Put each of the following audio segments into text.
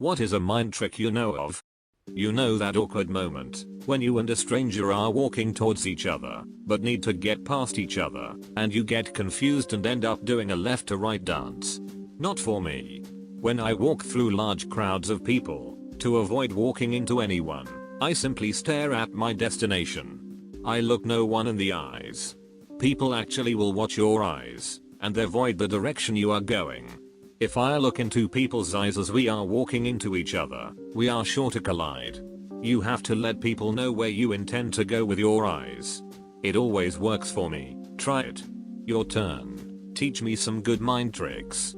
What is a mind trick you know of? You know that awkward moment when you and a stranger are walking towards each other but need to get past each other and you get confused and end up doing a left to right dance? Not for me. When I walk through large crowds of people, to avoid walking into anyone, I simply stare at my destination. I look no one in the eyes. People actually will watch your eyes and avoid the direction you are going. If I look into people's eyes as we are walking into each other, we are sure to collide. You have to let people know where you intend to go with your eyes. It always works for me. Try it. Your turn. Teach me some good mind tricks.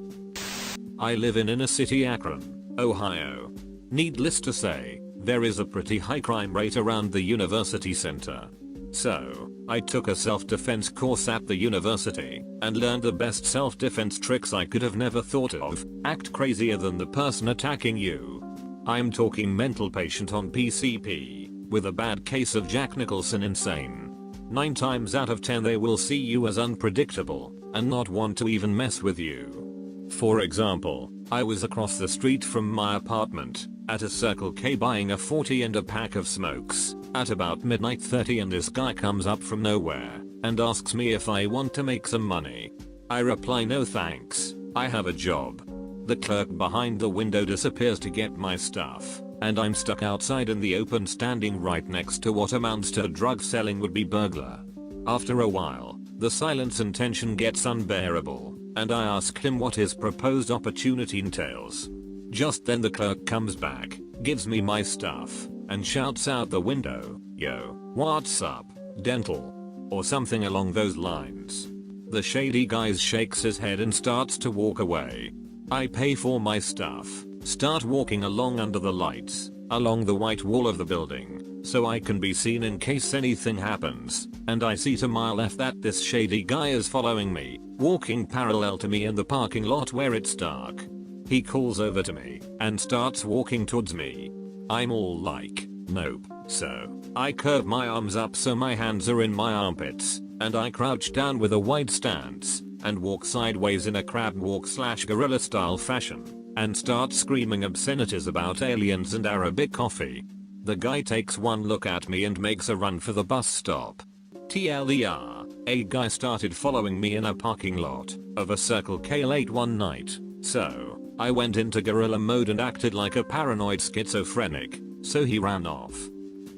I live in inner city Akron, Ohio. Needless to say, there is a pretty high crime rate around the university center. So, I took a self-defense course at the university and learned the best self-defense tricks I could have never thought of. Act crazier than the person attacking you. I'm talking mental patient on PCP with a bad case of Jack Nicholson insane. 9 times out of 10 they will see you as unpredictable and not want to even mess with you. For example, I was across the street from my apartment at a Circle K buying a 40 and a pack of smokes at about midnight 30 and this guy comes up from nowhere and asks me if I want to make some money. I reply no thanks, I have a job. The clerk behind the window disappears to get my stuff and I'm stuck outside in the open standing right next to what amounts to drug selling would be burglar. After a while, the silence and tension gets unbearable and I ask him what his proposed opportunity entails. Just then the clerk comes back, gives me my stuff, and shouts out the window, "Yo, what's up, dental?" or something along those lines. The shady guy shakes his head and starts to walk away. I pay for my stuff, start walking along under the lights, along the white wall of the building, so I can be seen in case anything happens, and I see to my left that this shady guy is following me, walking parallel to me in the parking lot where it's dark. He calls over to me and starts walking towards me. I'm all like, nope, so I curve my arms up so my hands are in my armpits, and I crouch down with a wide stance and walk sideways in a crab walk / gorilla style fashion and start screaming obscenities about aliens and Arabic coffee. The guy takes one look at me and makes a run for the bus stop. TLDR, a guy started following me in a parking lot of a Circle K late one night, so I went into gorilla mode and acted like a paranoid schizophrenic, so he ran off.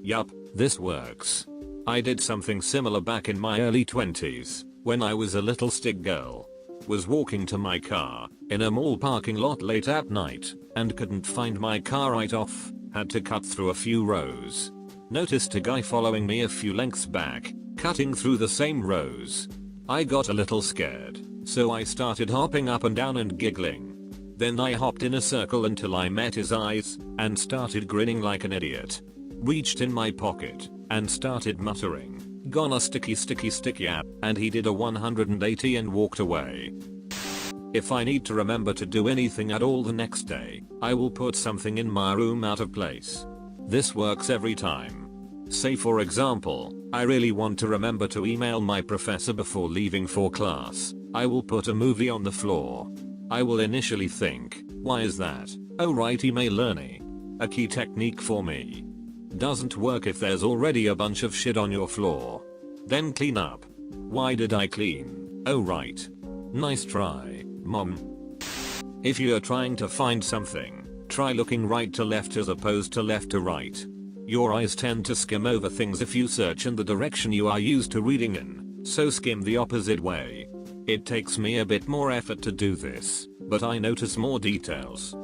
Yup, this works. I did something similar back in my early 20s, when I was a little stick girl. Was walking to my car, in a mall parking lot late at night, and couldn't find my car right off, had to cut through a few rows. Noticed a guy following me a few lengths back, cutting through the same rows. I got a little scared, so I started hopping up and down and giggling. Then I hopped in a circle until I met his eyes and started grinning like an idiot. Reached in my pocket and started muttering, "Gonna sticky sticky sticky app," and he did a 180 and walked away. If I need to remember to do anything at all the next day, I will put something in my room out of place. This works every time. Say for example, I really want to remember to email my professor before leaving for class. I will put a movie on the floor. I will initially think, why is that? Oh right, email learning. A key technique for me. Doesn't work if there's already a bunch of shit on your floor. Then clean up. Why did I clean? Oh right. Nice try, mom. If you're trying to find something, try looking right to left as opposed to left to right. Your eyes tend to skim over things if you search in the direction you are used to reading in, so skim the opposite way. It takes me a bit more effort to do this, but I notice more details.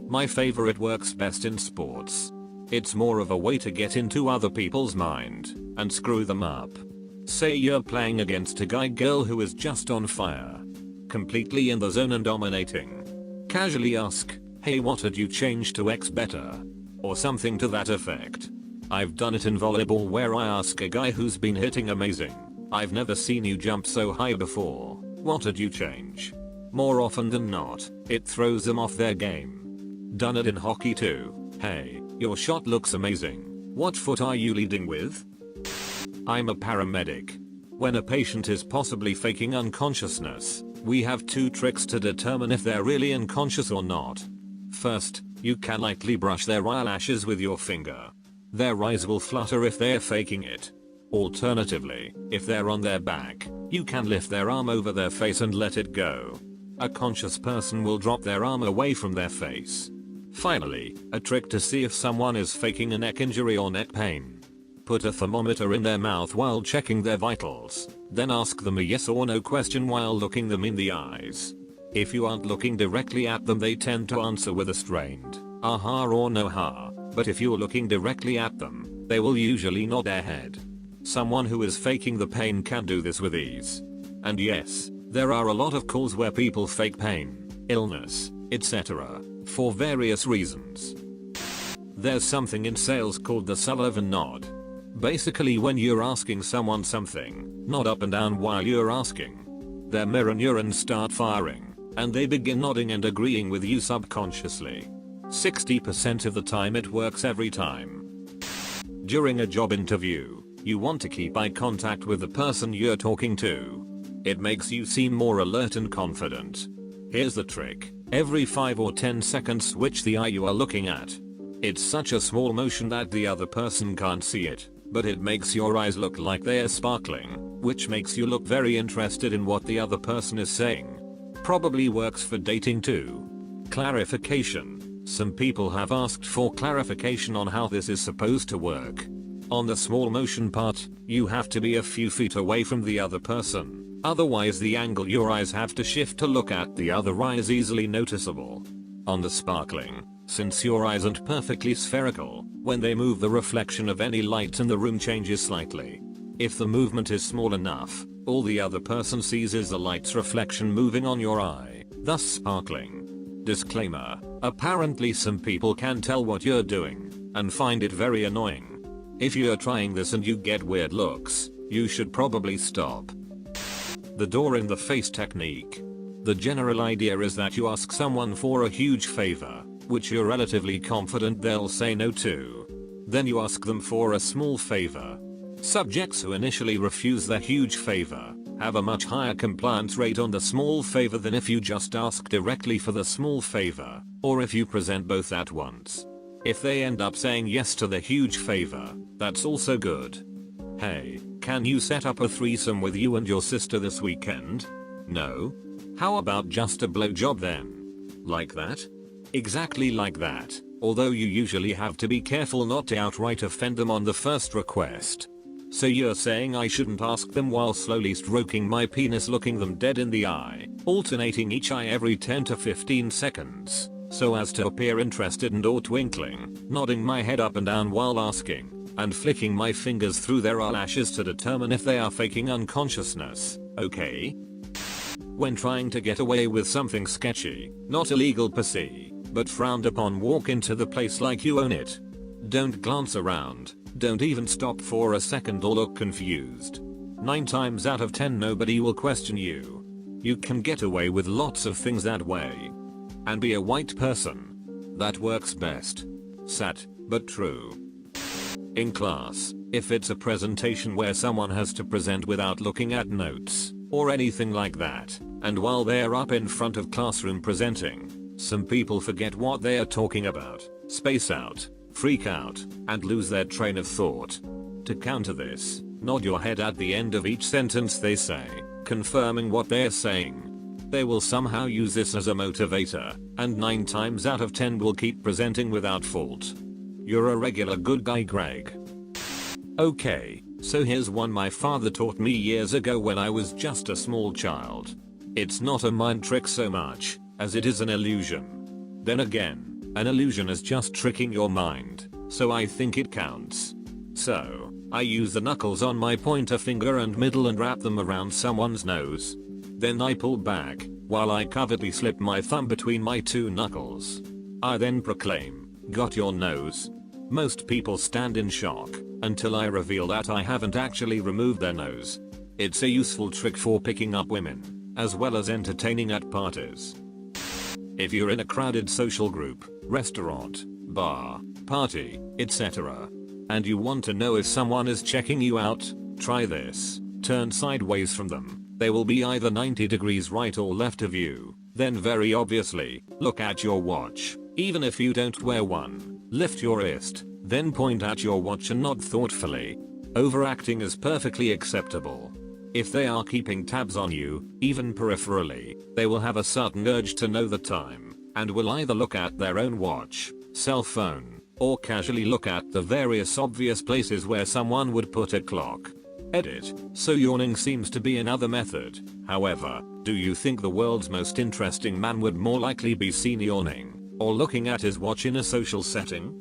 My favorite works best in sports. It's more of a way to get into other people's mind and screw them up. Say you're playing against a girl who is just on fire, completely in the zone and dominating. Casually ask, "Hey, what did you change to X better?" or something to that effect. I've done it in volleyball where I ask a guy who's been hitting amazing, "I've never seen you jump so high before. What did you change?" More often than not, it throws them off their game. Done it in hockey too. "Hey, your shot looks amazing. What foot are you leading with?" I'm a paramedic. When a patient is possibly faking unconsciousness, we have two tricks to determine if they're really unconscious or not. First, You can lightly brush their eyelashes with your finger. Their eyes will flutter if they're faking it. Alternatively, if they're on their back, you can lift their arm over their face and let it go. A conscious person will drop their arm away from their face. Finally, a trick to see if someone is faking a neck injury or neck pain. Put a thermometer in their mouth while checking their vitals, then ask them a yes or no question while looking them in the eyes. If you aren't looking directly at them, they tend to answer with a strained aha or no ha, but if you're looking directly at them, they will usually nod their head. Someone who is faking the pain can do this with ease. And yes, there are a lot of calls where people fake pain, illness, etc. for various reasons. There's something in sales called the Sullivan nod. Basically, when you're asking someone something, nod up and down while you're asking. Their mirror neurons start firing, and they begin nodding and agreeing with you subconsciously. 60% of the time it works every time. During a job interview, you want to keep eye contact with the person you're talking to. It makes you seem more alert and confident. Here's the trick. Every 5 or 10 seconds switch the eye you are looking at. It's such a small motion that the other person can't see it, but it makes your eyes look like they're sparkling, which makes you look very interested in what the other person is saying. Probably works for dating too. Clarification. Some people have asked for clarification on how this is supposed to work. On the small motion part, you have to be a few feet away from the other person, otherwise the angle your eyes have to shift to look at the other eye is easily noticeable. On the sparkling, since your eyes aren't perfectly spherical, when they move the reflection of any light in the room changes slightly. If the movement is small enough, all the other person sees is the light's reflection moving on your eye, thus sparkling. Disclaimer: apparently some people can tell what you're doing and find it very annoying. If you're trying this and you get weird looks, you should probably stop. The door in the face technique. The general idea is that you ask someone for a huge favor, which you're relatively confident they'll say no to. Then you ask them for a small favor. Subjects who initially refuse the huge favor have a much higher compliance rate on the small favor than if you just ask directly for the small favor, or if you present both at once. If they end up saying yes to the huge favor, that's also good. Hey, can you set up a threesome with you and your sister this weekend? No? How about just a blowjob then? Like that? Exactly like that, although you usually have to be careful not to outright offend them on the first request. So you're saying I shouldn't ask them while slowly stroking my penis, looking them dead in the eye, alternating each eye every 10 to 15 seconds, so as to appear interested and or twinkling, nodding my head up and down while asking, and flicking my fingers through their eyelashes to determine if they are faking unconsciousness, okay? When trying to get away with something sketchy, not illegal per se, but frowned upon, walk into the place like you own it. Don't glance around, don't even stop for a second or look confused. 9 times out of 10 nobody will question you. You can get away with lots of things that way. And be a white person. That works best. Sad, but true. In class, if it's a presentation where someone has to present without looking at notes, or anything like that, and while they're up in front of classroom presenting, some people forget what they are talking about, space out, freak out, and lose their train of thought. To counter this, nod your head at the end of each sentence they say, confirming what they're saying. They will somehow use this as a motivator, and 9 times out of 10 will keep presenting without fault. You're a regular good guy, Greg. Okay, so here's one my father taught me years ago when I was just a small child. It's not a mind trick so much as it is an illusion. Then again, an illusion is just tricking your mind, so I think it counts. So, I use the knuckles on my pointer finger and middle and wrap them around someone's nose. Then I pull back, while I covertly slip my thumb between my 2 knuckles. I then proclaim, "Got your nose?" Most people stand in shock, until I reveal that I haven't actually removed their nose. It's a useful trick for picking up women, as well as entertaining at parties. If you're in a crowded social group, restaurant, bar, party, etc., and you want to know if someone is checking you out, try this. Turn sideways from them. They will be either 90 degrees right or left of you. Then very obviously, look at your watch. Even if you don't wear one, lift your wrist, then point at your watch and nod thoughtfully. Overacting is perfectly acceptable. If they are keeping tabs on you, even peripherally, they will have a certain urge to know the time, and will either look at their own watch, cell phone, or casually look at the various obvious places where someone would put a clock. Edit. So yawning seems to be another method. However, do you think the world's most interesting man would more likely be seen yawning, or looking at his watch in a social setting?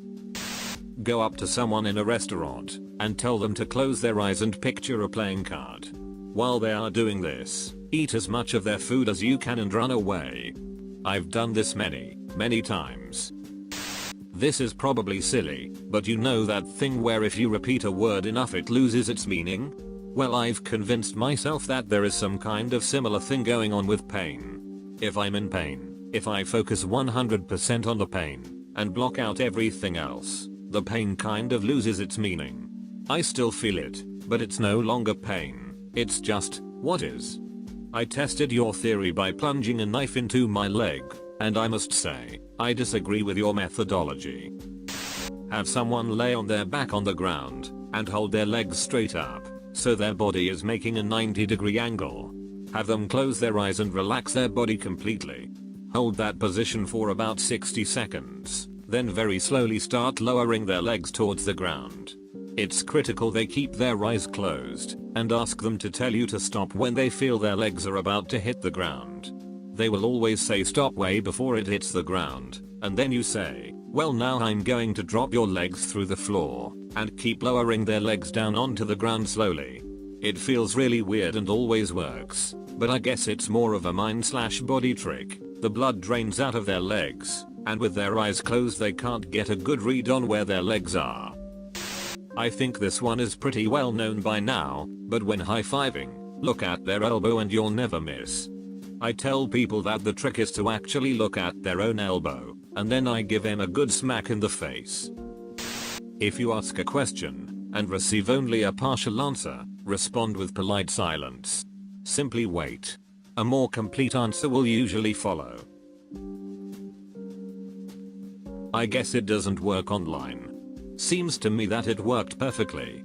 Go up to someone in a restaurant, and tell them to close their eyes and picture a playing card. While they are doing this, eat as much of their food as you can and run away. I've done this many times. This is probably silly, but you know that thing where if you repeat a word enough it loses its meaning? Well, I've convinced myself that there is some kind of similar thing going on with pain. If I'm in pain, if I focus 100% on the pain, and block out everything else, the pain kind of loses its meaning. I still feel it, but it's no longer pain, it's just, what is? I tested your theory by plunging a knife into my leg, and I must say, I disagree with your methodology. Have someone lay on their back on the ground, and hold their legs straight up, so their body is making a 90-degree angle. Have them close their eyes and relax their body completely. Hold that position for about 60 seconds, then very slowly start lowering their legs towards the ground. It's critical they keep their eyes closed, and ask them to tell you to stop when they feel their legs are about to hit the ground. They will always say stop way before it hits the ground, and then you say, well now I'm going to drop your legs through the floor, and keep lowering their legs down onto the ground slowly. It feels really weird and always works, but I guess it's more of a mind/body trick. The blood drains out of their legs, and with their eyes closed they can't get a good read on where their legs are. I think this one is pretty well known by now, but when high-fiving, look at their elbow and you'll never miss. I tell people that the trick is to actually look at their own elbow, and then I give him a good smack in the face. If you ask a question, and receive only a partial answer, respond with polite silence. Simply wait. A more complete answer will usually follow. I guess it doesn't work online. Seems to me that it worked perfectly.